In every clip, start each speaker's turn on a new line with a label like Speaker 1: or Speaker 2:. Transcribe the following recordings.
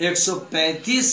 Speaker 1: 135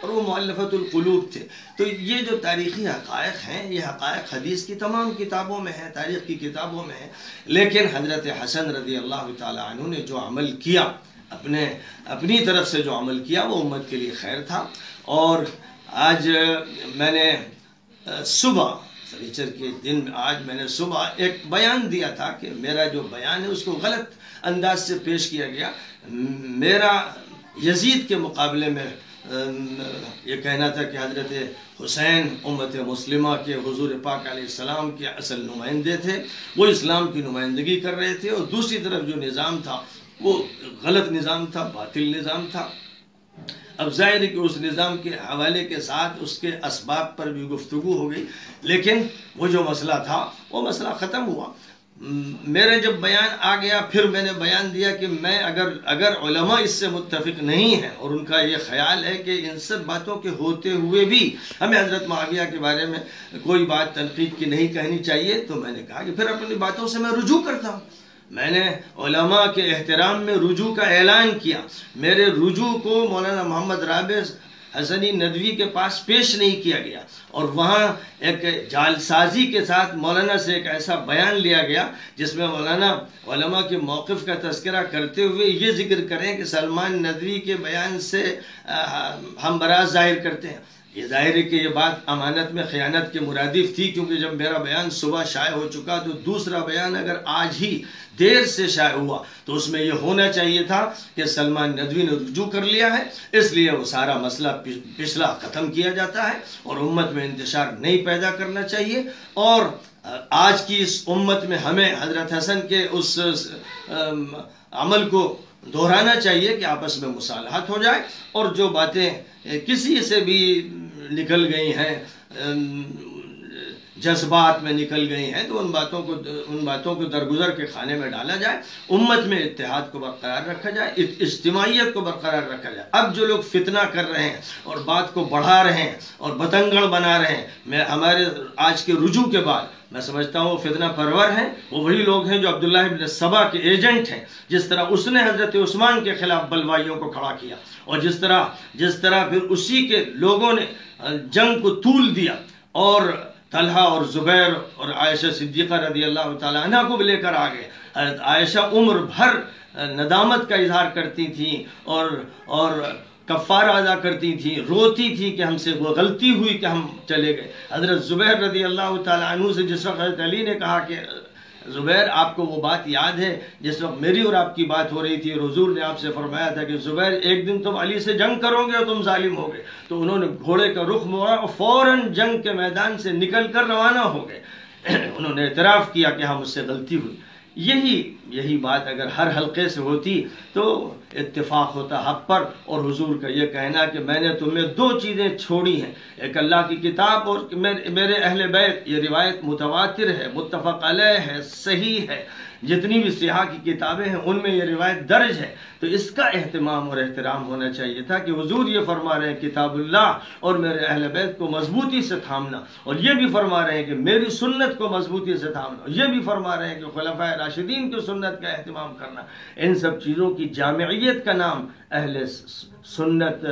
Speaker 1: اور وہ مؤلفۃ القلوب تھے. تو یہ جو تاریخی حقائق ہیں یہ حقائق حدیث کی تمام کتابوں میں ہیں، تاریخ کی کتابوں میں ہیں. لیکن حضرت حسن رضی اللہ تعالی عنہ نے جو عمل کیا، اپنی طرف سے جو عمل کیا، وہ امت کے لیے خیر تھا. اور آج میں نے صبح سنیچر کے دن آج میں نے صبح ایک بیان دیا تھا کہ میرا جو بیان ہے اس کو غلط انداز سے پیش کیا گیا. میرا یزید کے مقابلے میں یہ کہنا تھا کہ حضرت حسین امت مسلمہ کے حضور پاک علیہ السلام کے اصل نمائندے تھے، وہ اسلام کی نمائندگی کر رہے تھے، اور دوسری طرف جو نظام تھا وہ غلط نظام تھا، باطل نظام تھا. اب ظاہر ہے کہ اس نظام کے حوالے کے ساتھ اس کے اسباب پر بھی گفتگو ہو گئی، لیکن وہ جو مسئلہ تھا وہ مسئلہ ختم ہوا. میرا جب بیان آ گیا پھر میں نے بیان دیا کہ میں اگر علماء اس سے متفق نہیں ہیں اور ان کا یہ خیال ہے کہ ان سب باتوں کے ہوتے ہوئے بھی ہمیں حضرت معاویہ کے بارے میں کوئی بات تنقید کی نہیں کہنی چاہیے، تو میں نے کہا کہ پھر اپنی باتوں سے میں رجوع کرتا ہوں. میں نے علماء کے احترام میں رجوع کا اعلان کیا. میرے رجوع کو مولانا محمد رابع حسنی ندوی کے پاس پیش نہیں کیا گیا، اور وہاں ایک جعلسازی کے ساتھ مولانا سے ایک ایسا بیان لیا گیا جس میں مولانا علماء کے موقف کا تذکرہ کرتے ہوئے یہ ذکر کریں کہ سلمان ندوی کے بیان سے ہم براز ظاہر کرتے ہیں. یہ ظاہر ہے کہ یہ بات امانت میں خیانت کے مرادف تھی، کیونکہ جب میرا بیان صبح شائع ہو چکا تو دوسرا بیان اگر آج ہی دیر سے شائع ہوا تو اس میں یہ ہونا چاہیے تھا کہ سلمان ندوی نے رجوع کر لیا ہے، اس لیے وہ سارا مسئلہ پچھلا ختم کیا جاتا ہے اور امت میں انتشار نہیں پیدا کرنا چاہیے. اور آج کی اس امت میں ہمیں حضرت حسن کے اس عمل کو دہرانا چاہیے کہ آپس میں مصالحت ہو جائے، اور جو باتیں کسی سے بھی نکل گئی ہیں، جذبات میں نکل گئی ہیں، تو ان باتوں کو درگزر کے خانے میں ڈالا جائے، امت میں اتحاد کو برقرار رکھا جائے، اجتماعیت کو برقرار رکھا جائے. اب جو لوگ فتنہ کر رہے ہیں اور بات کو بڑھا رہے ہیں اور بتنگڑ بنا رہے ہیں، ہمارے آج کے رجوع کے بعد میں سمجھتا ہوں وہ فتنہ پرور ہیں، وہ وہی لوگ ہیں جو عبداللہ ابن سبا کے ایجنٹ ہیں. جس طرح اس نے حضرت عثمان کے خلاف بلوائیوں کو کھڑا کیا، اور جس طرح پھر اسی کے لوگوں نے جنگ کو طول دیا، اور طلحہ اور زبیر اور عائشہ صدیقہ رضی اللہ تعالیٰ عنہ کو بھی لے کر آگئے. حضرت عائشہ عمر بھر ندامت کا اظہار کرتی تھیں اور کفارہ ادا کرتی تھیں، روتی تھی کہ ہم سے وہ غلطی ہوئی کہ ہم چلے گئے. حضرت زبیر رضی اللہ تعالیٰ عنہ سے جس وقت حضرت علی نے کہا کہ زبیر آپ کو وہ بات یاد ہے جس وقت میری اور آپ کی بات ہو رہی تھی اور حضور نے آپ سے فرمایا تھا کہ زبیر ایک دن تم علی سے جنگ کرو گے اور تم ظالم ہوگے، تو انہوں نے گھوڑے کا رخ موڑا اور فوراً جنگ کے میدان سے نکل کر روانہ ہو گئے. انہوں نے اعتراف کیا کہ ہاں مجھ سے غلطی ہوئی. یہی بات اگر ہر حلقے سے ہوتی تو اتفاق ہوتا حق پر، اور حضور کا یہ کہنا کہ میں نے تمہیں دو چیزیں چھوڑی ہیں، ایک اللہ کی کتاب اور میرے اہل بیت. یہ روایت متواتر ہے، متفق علیہ ہے، صحیح ہے. جتنی بھی سیاح کی کتابیں ہیں ان میں یہ روایت درج ہے. تو اس کا اہتمام اور احترام ہونا چاہیے تھا کہ حضور یہ فرما رہے ہیں کتاب اللہ اور میرے اہل بیت کو مضبوطی سے تھامنا، اور یہ بھی فرما رہے ہیں کہ میری سنت کو مضبوطی سے تھامنا، اور یہ بھی فرما رہے ہیں کہ خلفائے راشدین کی سنت کا اہتمام کرنا. ان سب چیزوں کی جامعیت کا نام اہل سنت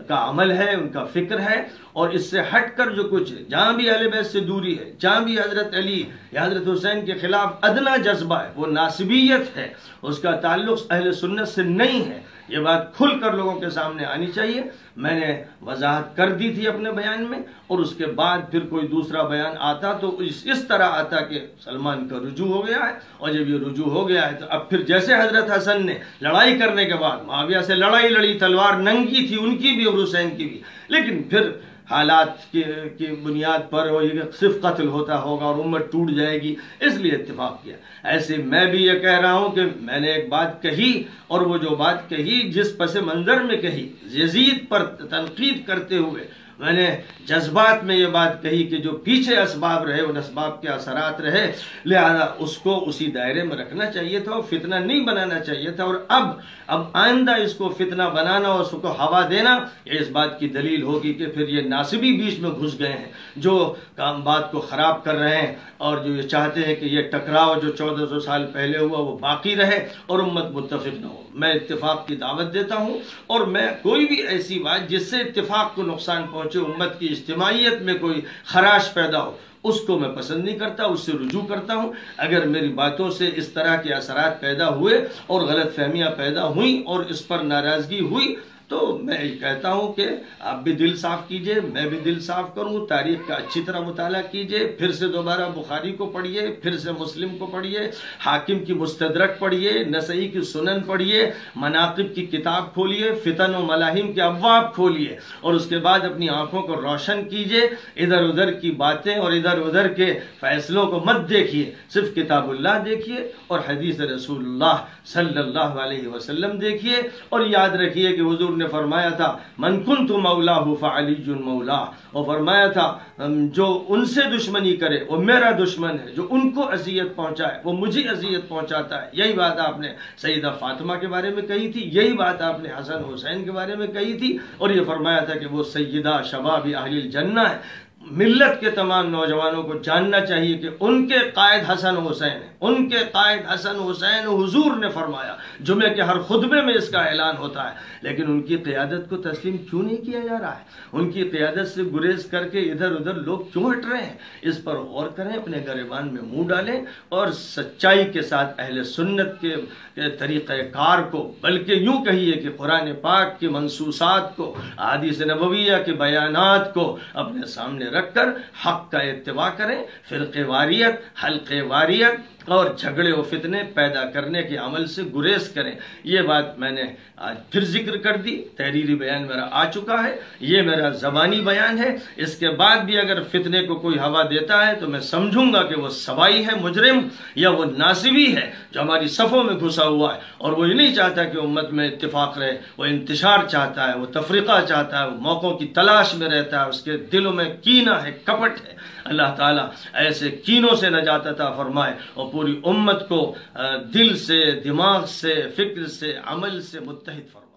Speaker 1: کا عمل ہے، ان کا فکر ہے. اور اس سے ہٹ کر جو کچھ جہاں بھی اہل بیت سے دوری ہے، جہاں بھی حضرت علی یا حضرت حسین کے خلاف ادنا جذبہ ہے، وہ ناسبیت ہے، اس کا تعلق اہل سنت سے نہیں ہے. یہ بات کھل کر لوگوں کے سامنے آنی چاہیے. میں نے وضاحت کر دی تھی اپنے بیان میں، اور اس کے بعد پھر کوئی دوسرا بیان آتا تو اس طرح آتا کہ سلمان کا رجوع ہو گیا ہے، اور جب یہ رجوع ہو گیا ہے تو اب پھر جیسے حضرت حسن نے لڑائی کرنے کے بعد معاویہ سے لڑائی لڑی، تلوار ننگی تھی ان کی بھی اور حسین کی بھی، لیکن پھر حالات کی بنیاد پر وہ صرف قتل ہوتا ہوگا اور امت ٹوٹ جائے گی، اس لیے اتفاق کیا. ایسے میں بھی یہ کہہ رہا ہوں کہ میں نے ایک بات کہی، اور وہ جو بات کہی جس پس منظر میں کہی، یزید پر تنقید کرتے ہوئے میں نے جذبات میں یہ بات کہی کہ جو پیچھے اسباب رہے ان اسباب کے اثرات رہے، لہذا اس کو اسی دائرے میں رکھنا چاہیے تھا اور فتنہ نہیں بنانا چاہیے تھا۔ اور اب آئندہ اس کو فتنہ بنانا اور اس کو ہوا دینا، یہ اس بات کی دلیل ہوگی کہ پھر یہ ناصبی بیچ میں گھس گئے ہیں جو بات کو خراب کر رہے ہیں اور جو یہ چاہتے ہیں کہ یہ ٹکراؤ جو 1400 سال پہلے ہوا وہ باقی رہے اور امت متفق نہ ہو۔ میں اتفاق کی دعوت دیتا ہوں، اور میں کوئی بھی ایسی بات جس سے اتفاق کو نقصان پہنچے، امت کی اجتماعیت میں کوئی خراش پیدا ہو، اس کو میں پسند نہیں کرتا، اس سے رجوع کرتا ہوں۔ اگر میری باتوں سے اس طرح کے اثرات پیدا ہوئے اور غلط فہمیاں پیدا ہوئیں اور اس پر ناراضگی ہوئی تو میں کہتا ہوں کہ آپ بھی دل صاف کیجئے، میں بھی دل صاف کروں، تاریخ کا اچھی طرح مطالعہ کیجئے، پھر سے دوبارہ بخاری کو پڑھیے، پھر سے مسلم کو پڑھیے، حاکم کی مستدرک پڑھیے، نسائی کی سنن پڑھیے، مناقب کی کتاب کھولیے، فتن و ملاحم کے ابواب کھولیے، اور اس کے بعد اپنی آنکھوں کو روشن کیجئے۔ ادھر ادھر کی باتیں اور ادھر ادھر کے فیصلوں کو مت دیکھیے، صرف کتاب اللہ دیکھیے اور حدیث رسول اللہ صلی اللہ علیہ وسلم دیکھیے، اور یاد رکھیے کہ حضور نے فرمایا تھا من کنت مولاہ فعلی مولاہ، اور فرمایا تھا جو ان سے دشمنی کرے وہ میرا دشمن ہے، جو ان کو اذیت پہنچائے وہ مجھے اذیت پہنچاتا ہے۔ یہی بات آپ نے سیدہ فاطمہ کے بارے میں کہی تھی، یہی بات آپ نے حسن حسین کے بارے میں کہی تھی، اور یہ فرمایا تھا کہ وہ سیدہ شباب اہل الجنہ ہے۔ ملت کے تمام نوجوانوں کو جاننا چاہیے کہ ان کے قائد حسن حسین ہیں، ان کے قائد حسن حسین، حضور نے فرمایا، جمعے کے ہر خطبے میں اس کا اعلان ہوتا ہے، لیکن ان کی قیادت کو تسلیم کیوں نہیں کیا جا رہا ہے؟ ان کی قیادت سے گریز کر کے ادھر ادھر لوگ کیوں ہٹ رہے ہیں؟ اس پر غور کریں، اپنے گریبان میں منہ ڈالیں اور سچائی کے ساتھ اہل سنت کے طریقہ کار کو، بلکہ یوں کہیے کہ قرآن پاک کی منصوصات کو، احادیث نبویہ کے بیانات کو اپنے سامنے رکھ کر حق کا اتباع کریں، فرقے واریت، حلقے واریت اور جھگڑے و فتنے پیدا کرنے کے عمل سے گریز کریں۔ یہ بات میں نے آج پھر ذکر کر دی، تحریری بیان میرا آ چکا ہے، یہ میرا زبانی بیان ہے۔ اس کے بعد بھی اگر فتنے کو کوئی ہوا دیتا ہے تو میں سمجھوں گا کہ وہ سبائی ہے، مجرم، یا وہ ناصبی ہے جو ہماری صفوں میں گھسا ہوا ہے، اور وہ یہ نہیں چاہتا کہ امت میں اتفاق رہے، وہ انتشار چاہتا ہے، وہ تفریقہ چاہتا ہے، وہ موقعوں کی تلاش میں رہتا ہے، اس کے دلوں میں کینہ ہے، کپٹ ہے۔ اللہ تعالیٰ ایسے کینوں سے نجات عطا فرمائے اور پوری امت کو دل سے، دماغ سے، فکر سے، عمل سے متحد فرمائے۔